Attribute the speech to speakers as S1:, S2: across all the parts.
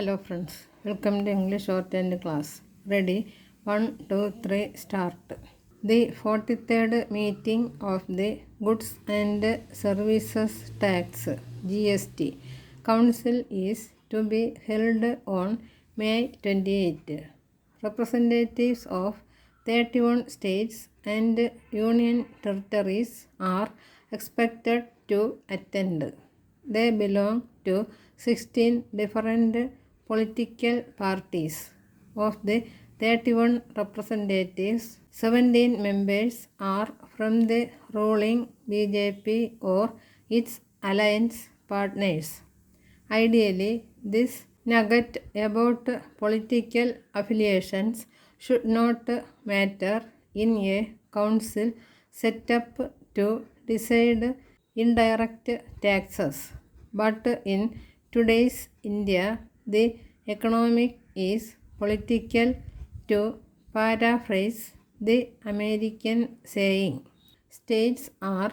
S1: Hello friends, welcome to English Shorthand class. Ready? 1, 2, 3, start. The 43rd meeting of the Goods and Services Tax (GST) Council is to be held on May 28. Representatives of 31 states and union territories are expected to attend. They belong to 16 different political parties. Of the 31 representatives, 17 members are from the ruling BJP or its alliance partners. Ideally, this nugget about political affiliations should not matter in a council set up to decide indirect taxes. But in today's India, the economic is political, to paraphrase the American saying. States are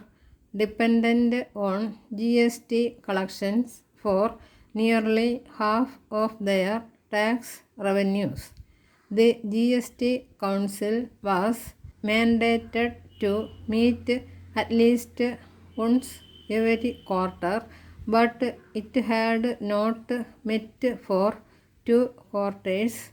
S1: dependent on GST collections for nearly half of their tax revenues. The GST Council was mandated to meet at least once every quarter, but it had not met for 2 quarters,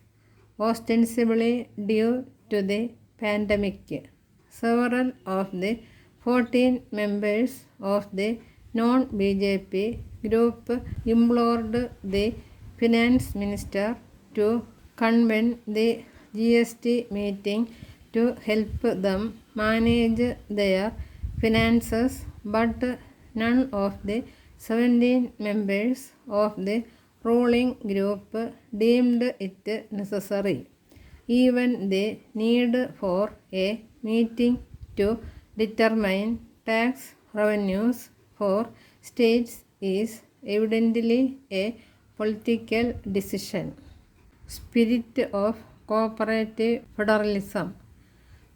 S1: ostensibly due to the pandemic. Several of the 14 members of the non-BJP group implored the finance minister to convene the GST meeting to help them manage their finances, but none of the 17 members of the ruling group deemed it necessary. Even the need for a meeting to determine tax revenues for states is evidently a political decision. Spirit of cooperative federalism.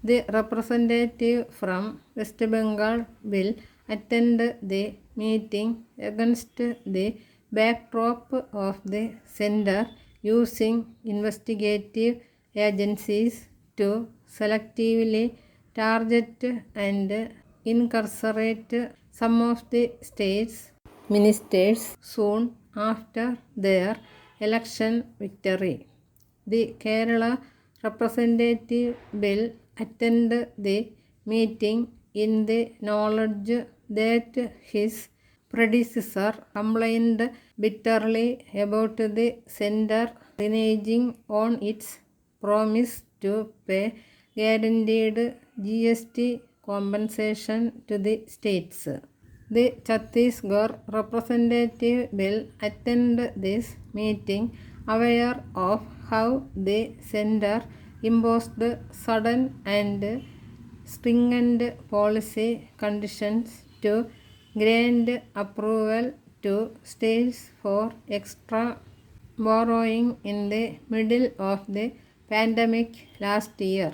S1: The representative from West Bengal will attend the meeting against the backdrop of the center using investigative agencies to selectively target and incarcerate some of the state's ministers soon after their election victory. The Kerala representative will attend the meeting in the knowledge that his predecessor complained bitterly about the center reneging on its promise to pay guaranteed GST compensation to the states. The Chhattisgarh representative will attend this meeting aware of how the center imposed sudden and stringent policy conditions to grant approval to states for extra borrowing in the middle of the pandemic last year.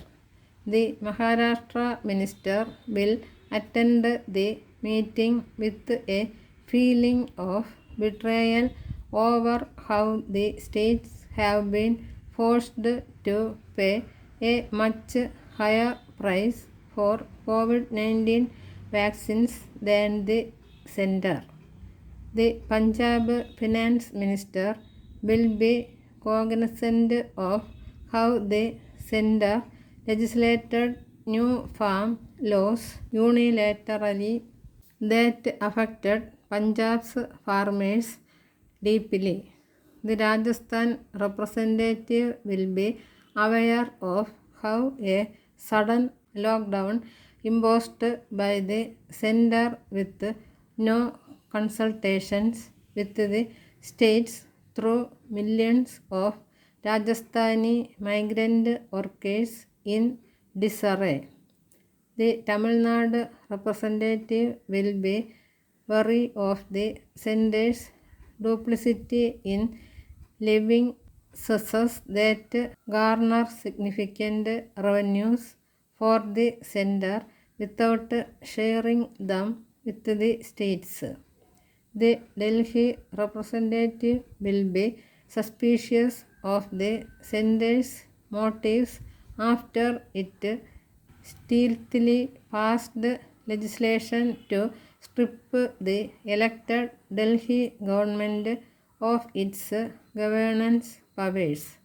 S1: The Maharashtra minister will attend the meeting with a feeling of betrayal over how the states have been forced to pay a much higher price for COVID-19 vaccines than the center. The Punjab finance minister will be cognizant of how the center legislated new farm laws unilaterally that affected Punjab's farmers deeply. The Rajasthan representative will be aware of how a sudden lockdown imposed by the center with no consultations with the states threw millions of Rajasthani migrant workers in disarray. The Tamil Nadu representative will be wary of the center's duplicity in levying cesses that garner significant revenues for the center without sharing them with the states. The Delhi representative will be suspicious of the sender's motives after it stealthily passed legislation to strip the elected Delhi government of its governance powers.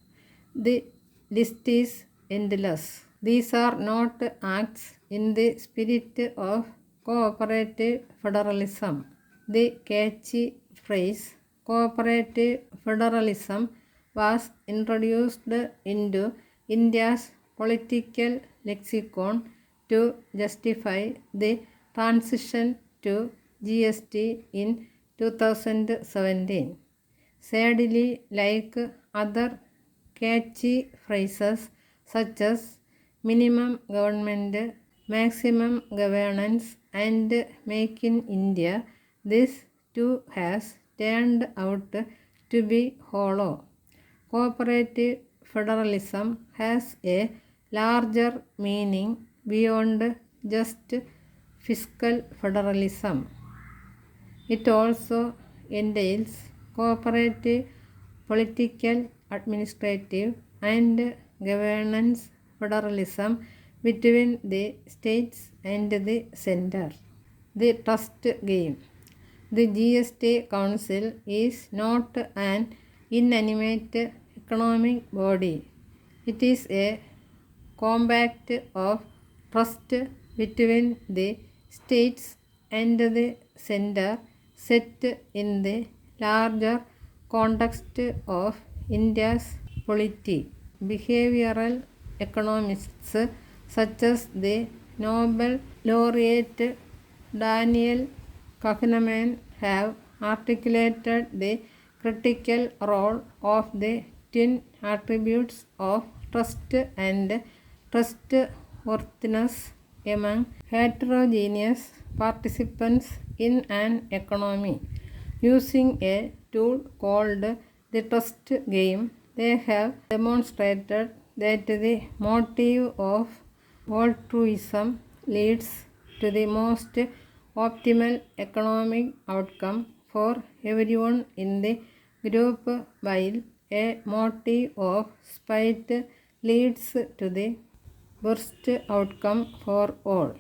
S1: The list is endless. These are not acts in the spirit of cooperative federalism. The catchy phrase cooperative federalism was introduced into India's political lexicon to justify the transition to GST in 2017. Sadly, like other catchy phrases such as minimum government, maximum governance, and make in India, this too has turned out to be hollow. Cooperative federalism has a larger meaning beyond just fiscal federalism. It also entails cooperative political, administrative, and governance federalism between the states and the center. The trust game. The GST Council is not an inanimate economic body. It is a compact of trust between the states and the center set in the larger context of India's polity. Behavioral economists such as the Nobel laureate Daniel Kahneman have articulated the critical role of the twin attributes of trust and trustworthiness among heterogeneous participants in an economy. Using a tool called the trust game, they have demonstrated that the motive of altruism leads to the most optimal economic outcome for everyone in the group, while a motive of spite leads to the worst outcome for all.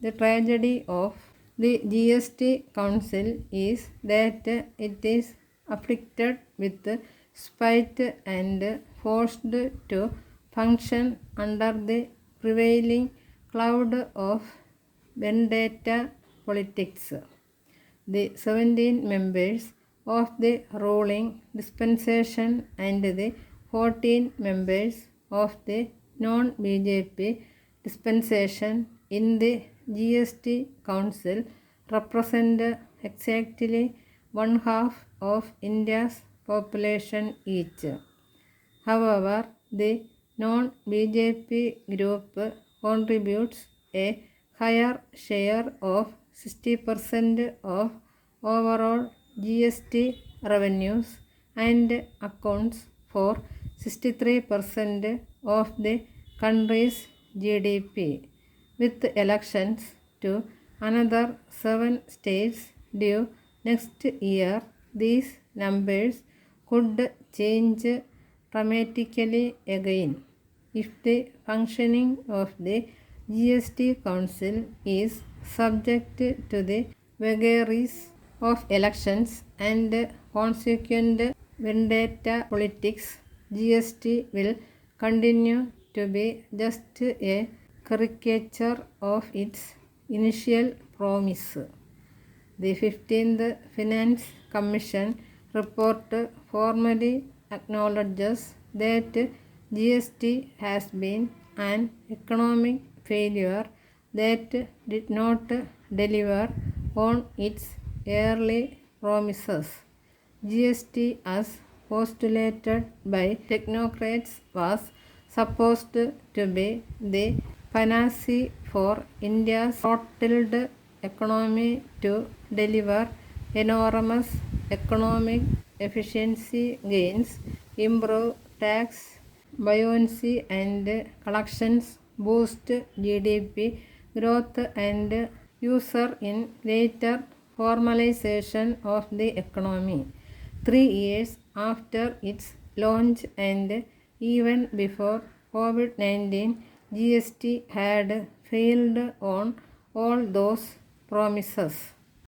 S1: The tragedy of the GST Council is that it is afflicted with spite and forced to function under the prevailing cloud of vendetta politics. The 17 members of the ruling dispensation and the 14 members of the non-BJP dispensation in the GST Council represent exactly one half of India's population each. However, the non-BJP group contributes a higher share of 60% of overall GST revenues and accounts for 63% of the country's GDP. With elections to another 7 states due next year, these numbers could change dramatically again. If the functioning of the GST Council is subject to the vagaries of elections and consequent vendetta politics, GST will continue to be just a caricature of its initial promise. The 15th Finance Commission report formally acknowledges that GST has been an economic failure that did not deliver on its early promises. GST, as postulated by technocrats, was supposed to be the panacea for India's throttled economy to deliver enormous economic efficiency gains, improve tax buoyancy and collections, boost GDP growth, and usher in later formalization of the economy. 3 years after its launch and even before COVID-19, GST had failed on all those promises.